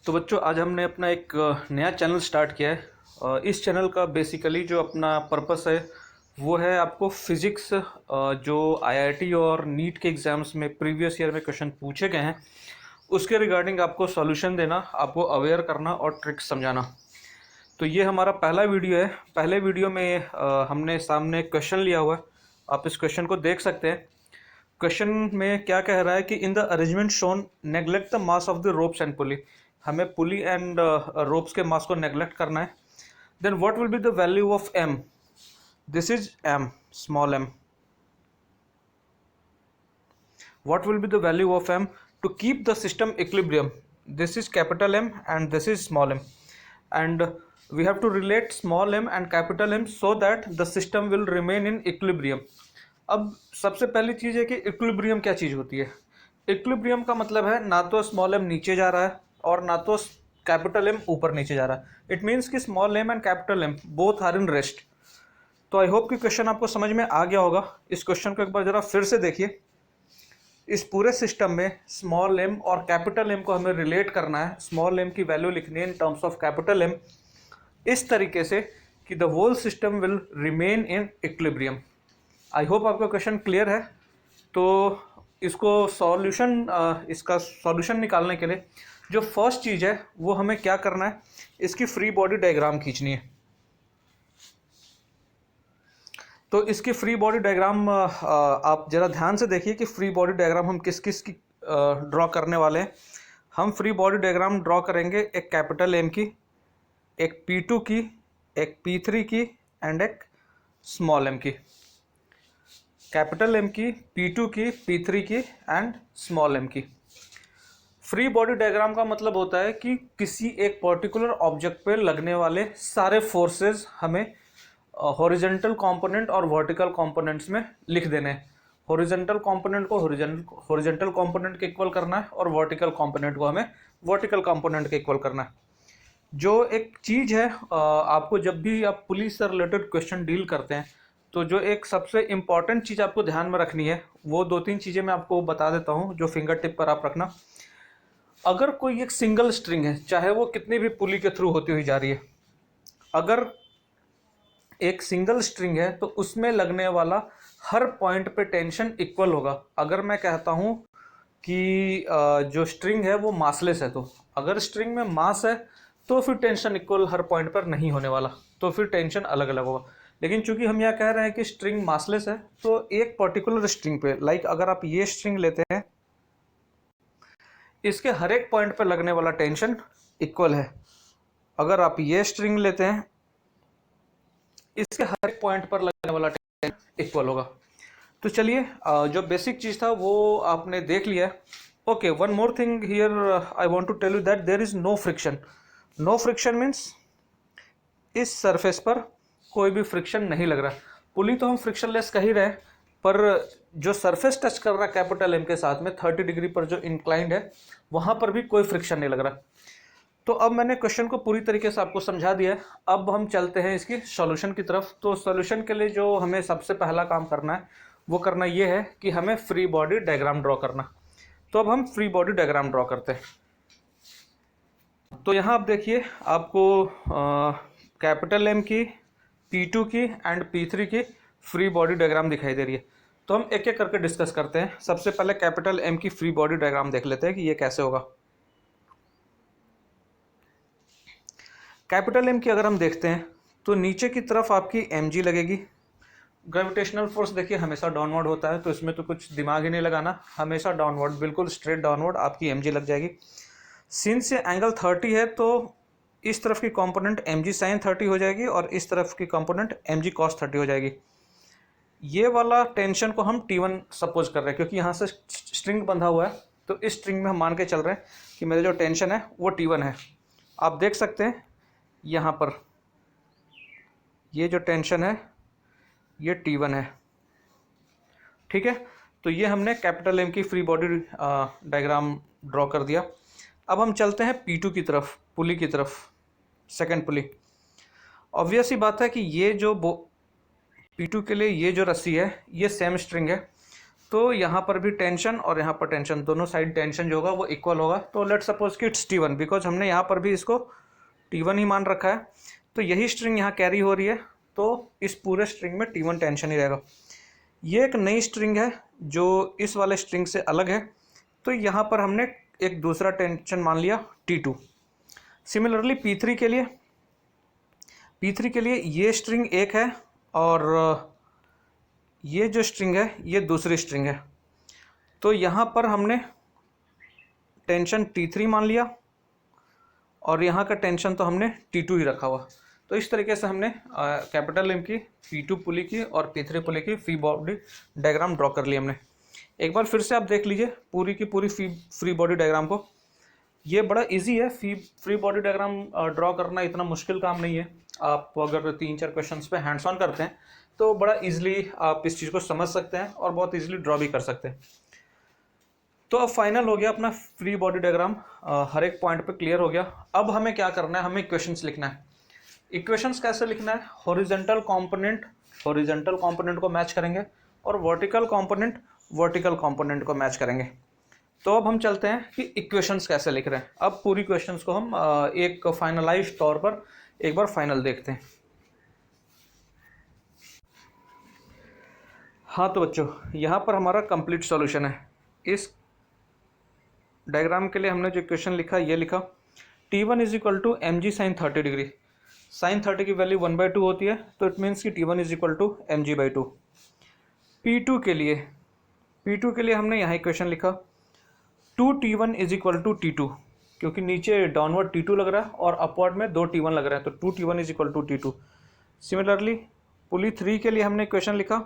तो बच्चों आज हमने अपना एक नया चैनल स्टार्ट किया है। इस चैनल का बेसिकली जो अपना पर्पस है वो है आपको फिज़िक्स जो आईआईटी और नीट के एग्ज़ाम्स में प्रीवियस ईयर में क्वेश्चन पूछे गए हैं उसके रिगार्डिंग आपको सॉल्यूशन देना, आपको अवेयर करना और ट्रिक्स समझाना। तो ये हमारा पहला वीडियो है। पहले वीडियो में हमने सामने क्वेश्चन लिया हुआ है, आप इस क्वेश्चन को देख सकते हैं। क्वेश्चन में क्या कह रहा है कि in the arrangement shown neglect the mass of the ropes and पुली। हमें पुली एंड रोप्स के मास को नेग्लेक्ट करना है। Then what will be the value of m? This is m, small m. What will be the value of m to keep the system equilibrium? This is capital M and this is small m, and we have to relate small m and capital M so that the system will remain in equilibrium। अब सबसे पहली चीज़ है कि equilibrium क्या चीज़ होती है। Equilibrium का मतलब है ना तो स्मॉल m नीचे जा रहा है और ना तो कैपिटल M ऊपर नीचे जा रहा है। इट मीन्स कि small m and capital M both are in rest. तो आई होप कि क्वेश्चन आपको समझ में आ गया होगा। इस क्वेश्चन को एक बार ज़रा फिर से देखिए। इस पूरे सिस्टम में स्मॉल m और कैपिटल M को हमें रिलेट करना है। स्मॉल m की वैल्यू लिखनी है in terms of capital M इस तरीके से कि the whole system will remain in equilibrium. I hope आपका क्वेश्चन क्लियर है। तो इसको इसका सॉल्यूशन निकालने के लिए जो फर्स्ट चीज़ है वो हमें क्या करना है, इसकी फ्री बॉडी डायग्राम खींचनी है। तो इसकी फ्री बॉडी डायग्राम आप ज़रा ध्यान से देखिए कि फ्री बॉडी डायग्राम हम किस किस की ड्रॉ करने वाले हैं। हम फ्री बॉडी डायग्राम ड्रॉ करेंगे एक कैपिटल एम की, एक P2 की, एक P3 की एंड एक स्मॉल एम की। कैपिटल एम की, P2 की, P3 की एंड स्मॉल एम की। फ्री बॉडी डायग्राम का मतलब होता है कि किसी एक पर्टिकुलर ऑब्जेक्ट पे लगने वाले सारे फोर्सेस हमें हॉरिजॉन्टल कंपोनेंट और वर्टिकल कंपोनेंट्स में लिख देने हैं। हॉरिजॉन्टल कंपोनेंट को हॉरिजॉन्टल कंपोनेंट के इक्वल करना है और वर्टिकल कंपोनेंट को हमें वर्टिकल कंपोनेंट के इक्वल करना है। जो एक चीज़ है, आपको जब भी आप पुलिस से रिलेटेड क्वेश्चन डील करते हैं तो जो एक सबसे इम्पॉर्टेंट चीज़ आपको ध्यान में रखनी है वो दो तीन चीज़ें मैं आपको बता देता हूँ जो फिंगर टिप पर आप रखना। अगर कोई एक सिंगल स्ट्रिंग है, चाहे वो कितनी भी पुली के थ्रू होती हुई जा रही है, अगर एक सिंगल स्ट्रिंग है तो उसमें लगने वाला हर पॉइंट पे टेंशन इक्वल होगा। अगर मैं कहता हूँ कि जो स्ट्रिंग है वो मासलेस है, तो अगर स्ट्रिंग में मास है तो फिर टेंशन इक्वल हर पॉइंट पर नहीं होने वाला, तो फिर टेंशन अलग अलग होगा। लेकिन चूंकि हम यह कह रहे हैं कि स्ट्रिंग मासलेस है तो एक पर्टिकुलर स्ट्रिंग पे, लाइक अगर आप ये स्ट्रिंग लेते हैं, इसके हर एक पॉइंट पर लगने वाला टेंशन इक्वल है। अगर आप ये स्ट्रिंग लेते हैं, इसके हर एक पॉइंट पर लगने वाला टेंशन इक्वल होगा। तो चलिए, जो बेसिक चीज़ था वो आपने देख लिया। Okay, one more thing here I want to tell you that there is no friction. No friction means इस सरफेस पर कोई भी फ्रिक्शन नहीं लग रहा। पुली तो हम फ्रिक्शनलेस कह ही रहे हैं, पर जो सरफेस टच कर रहा है कैपिटल एम के साथ में 30 डिग्री पर जो इंक्लाइंड है वहाँ पर भी कोई फ्रिक्शन नहीं लग रहा। तो अब मैंने क्वेश्चन को पूरी तरीके से आपको समझा दिया है। अब हम चलते हैं इसकी सॉल्यूशन की तरफ। तो सॉल्यूशन के लिए जो हमें सबसे पहला काम करना है वो करना ये है कि हमें फ्री बॉडी डायग्राम ड्रॉ करना। तो अब हम फ्री बॉडी डायग्राम ड्रॉ करते हैं। तो यहाँ आप देखिए, आपको कैपिटल एम की, P2 की एंड P3 की फ्री बॉडी डायग्राम दिखाई दे रही है। तो हम एक एक करके डिस्कस करते हैं। सबसे पहले कैपिटल एम की फ्री बॉडी डायग्राम देख लेते हैं कि ये कैसे होगा। कैपिटल एम की अगर हम देखते हैं तो नीचे की तरफ आपकी mg लगेगी। ग्रेविटेशनल फोर्स देखिए हमेशा डाउनवर्ड होता है, तो इसमें तो कुछ दिमाग ही नहीं लगाना, हमेशा डाउनवर्ड, बिल्कुल स्ट्रेट डाउनवर्ड आपकी mg लग जाएगी। सिंस ये एंगल 30 है तो इस तरफ की कंपोनेंट mg sin 30 हो जाएगी और इस तरफ की कंपोनेंट mg cos 30 हो जाएगी। ये वाला टेंशन को हम T1 सपोज कर रहे हैं क्योंकि यहाँ से स्ट्रिंग बंधा हुआ है, तो इस स्ट्रिंग में हम मान के चल रहे हैं कि मेरा जो टेंशन है वो T1 है। आप देख सकते हैं यहाँ पर ये जो टेंशन है ये T1 है, ठीक है। तो ये हमने कैपिटल एम की फ्री बॉडी डायग्राम ड्रॉ कर दिया। अब हम चलते हैं P2 की तरफ, पुली की तरफ, सेकंड पुली। ऑब्वियस ही बात है कि ये जो P2 के लिए ये जो रस्सी है ये सेम स्ट्रिंग है, तो यहाँ पर भी टेंशन और यहाँ पर टेंशन, दोनों साइड टेंशन जो होगा वो इक्वल होगा। तो लेट सपोज कि इट्स T1, बिकॉज हमने यहाँ पर भी इसको T1 ही मान रखा है। तो यही स्ट्रिंग यहाँ कैरी हो रही है, तो इस पूरे स्ट्रिंग में T1 टेंशन ही रहेगा। ये एक नई स्ट्रिंग है जो इस वाले स्ट्रिंग से अलग है, तो यहाँ पर हमने एक दूसरा टेंशन मान लिया T2। सिमिलरली P3 के लिए ये स्ट्रिंग एक है और ये जो स्ट्रिंग है ये दूसरी स्ट्रिंग है, तो यहाँ पर हमने टेंशन T3 मान लिया और यहाँ का टेंशन तो हमने T2 ही रखा हुआ। तो इस तरीके से हमने कैपिटल M की P2 पुली की और P3 पुली की फ्री बॉडी डायग्राम ड्रॉ कर ली हमने। एक बार फिर से आप देख लीजिए पूरी की पूरी फ्री बॉडी डायग्राम को। ये बड़ा इजी है, फ्री बॉडी डायग्राम ड्रॉ करना इतना मुश्किल काम नहीं है। आप अगर 3-4 क्वेश्चंस पे हैंड्स ऑन करते हैं तो बड़ा इजीली आप इस चीज़ को समझ सकते हैं और बहुत इजीली ड्रॉ भी कर सकते हैं। तो अब फाइनल हो गया अपना फ्री बॉडी डायग्राम, हर एक पॉइंट पे क्लियर हो गया। अब हमें क्या करना है, हमें इक्वेशंस लिखना है। इक्वेशंस कैसे लिखना है, हॉरिजॉन्टल कंपोनेंट को मैच करेंगे और वर्टिकल कंपोनेंट को मैच करेंगे। तो अब हम चलते हैं कि इक्वेशंस कैसे लिख रहे हैं। अब पूरी क्वेश्चंस को हम एक फाइनलाइज तौर पर एक बार फाइनल देखते हैं। हाँ तो बच्चों, यहाँ पर हमारा कंप्लीट सॉल्यूशन है। इस डायग्राम के लिए हमने जो इक्वेशन लिखा ये लिखा T1 is equal to mg sine 30 degree. Sine 30 की वैल्यू 1/2 होती है, तो इट मीन्स कि T1 is equal to mg/2। P2 के लिए हमने यहाँ इक्वेशन लिखा 2T1 is equal to T2, क्योंकि नीचे डाउनवर्ड T2 लग रहा है और अपवर्ड में 2T1 लग रहा है, तो 2T1 is equal to T2। Similarly pulley 3 के लिए हमने इक्वेशन लिखा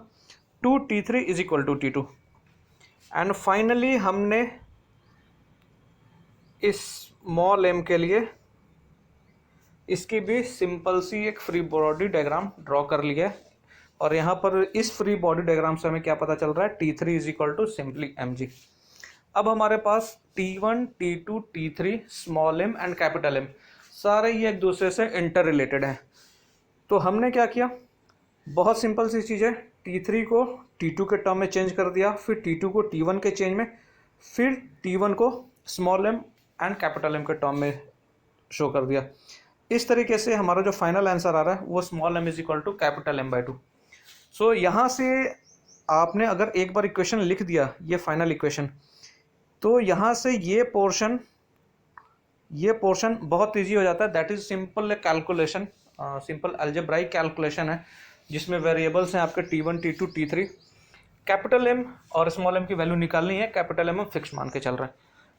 2T3 is equal to T2। And finally हमने इस स्मॉल m के लिए इसकी भी सिंपल सी एक फ्री बॉडी डायग्राम ड्रॉ कर लिया है। और यहाँ पर इस फ्री बॉडी डायग्राम से हमें क्या पता चल रहा है, T3 is equal to simply mg। अब हमारे पास T1, T2, T3, small m and capital M सारे ये एक दूसरे से इंटर रिलेटेड हैं। तो हमने क्या किया, बहुत सिंपल सी चीज़ है, T3 को T2 के टर्म में चेंज कर दिया, फिर T2 को T1 के चेंज में, फिर T1 को small m and capital M के टर्म में शो कर दिया। इस तरीके से हमारा जो फाइनल आंसर आ रहा है वो small m is equal to capital M/2। So यहाँ से आपने अगर एक बार इक्वेशन लिख दिया, ये फाइनल इक्वेशन, तो यहाँ से ये पोर्शन बहुत ईजी हो जाता है। That is simple calculation, simple algebraic calculation है जिसमें वेरिएबल्स हैं आपके T1, T2, T3। Capital M और स्मॉल m की वैल्यू निकालनी है, कैपिटल M हम फिक्स मान के चल रहे हैं।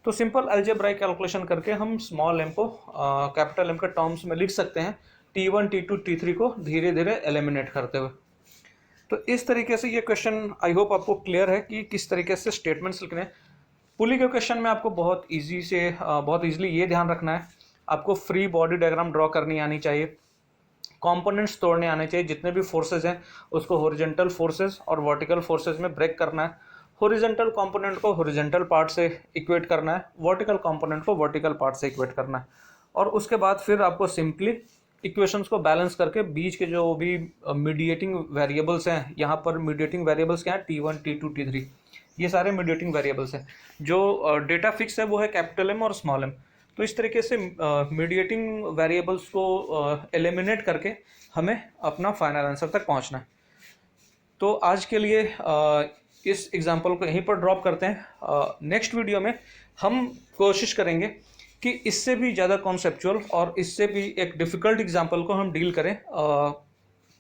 तो सिंपल अलजेब्राइक कैलकुलेशन करके हम स्मॉल m को कैपिटल M के टर्म्स में लिख सकते हैं, T1, T2, T3 को धीरे धीरे एलिमिनेट करते हुए। तो इस तरीके से ये क्वेश्चन आई होप आपको क्लियर है कि किस तरीके से स्टेटमेंट्स लिखने हैं। पुली के क्वेश्चन में आपको बहुत ईजिली ये ध्यान रखना है, आपको फ्री बॉडी डायग्राम ड्रॉ करनी आनी चाहिए, कंपोनेंट्स तोड़ने आने चाहिए, जितने भी फोर्सेज हैं उसको हॉरिजॉन्टल फोर्सेज और वर्टिकल फोर्सेज में ब्रेक करना है, हॉरिजॉन्टल कंपोनेंट को हॉरिजॉन्टल पार्ट से इक्वेट करना है, वर्टिकल कंपोनेंट को वर्टिकल पार्ट से इक्वेट करना है। और उसके बाद फिर आपको सिंपली इक्वेशंस को बैलेंस करके बीच के जो भी मीडिएटिंग वेरिएबल्स हैं, यहाँ पर मीडिएटिंग वेरिएबल्स क्या है, T1, T2, T3, ये सारे मीडिएटिंग वेरिएबल्स हैं। जो डेटा फिक्स है वो है कैपिटल M और स्मॉल m। तो इस तरीके से मीडिएटिंग वेरिएबल्स को एलिमिनेट करके हमें अपना फाइनल आंसर तक पहुंचना है। तो आज के लिए इस एग्जांपल को यहीं पर ड्रॉप करते हैं। नेक्स्ट वीडियो में हम कोशिश करेंगे कि इससे भी ज़्यादा कॉन्सेप्चुअल और इससे भी एक डिफ़िकल्ट एग्जांपल को हम डील करें।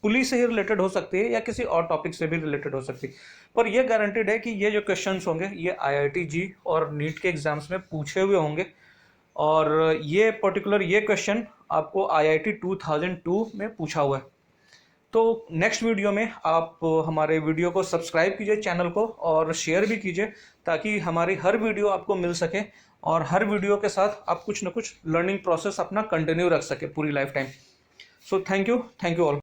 पुलिस से ही रिलेटेड हो सकती है या किसी और टॉपिक से भी रिलेटेड हो सकती है, पर यह गारंटेड है कि ये जो क्वेश्चंस होंगे ये IIT जी और नीट के एग्जाम्स में पूछे हुए होंगे। और ये पर्टिकुलर ये क्वेश्चन आपको IIT 2002 में पूछा हुआ है। तो नेक्स्ट वीडियो में आप हमारे वीडियो को सब्सक्राइब कीजिए चैनल को और शेयर भी कीजिए, ताकि हमारी हर वीडियो आपको मिल सके और हर वीडियो के साथ आप कुछ ना कुछ लर्निंग प्रोसेस अपना कंटिन्यू रख सके पूरी life time. So thank you all.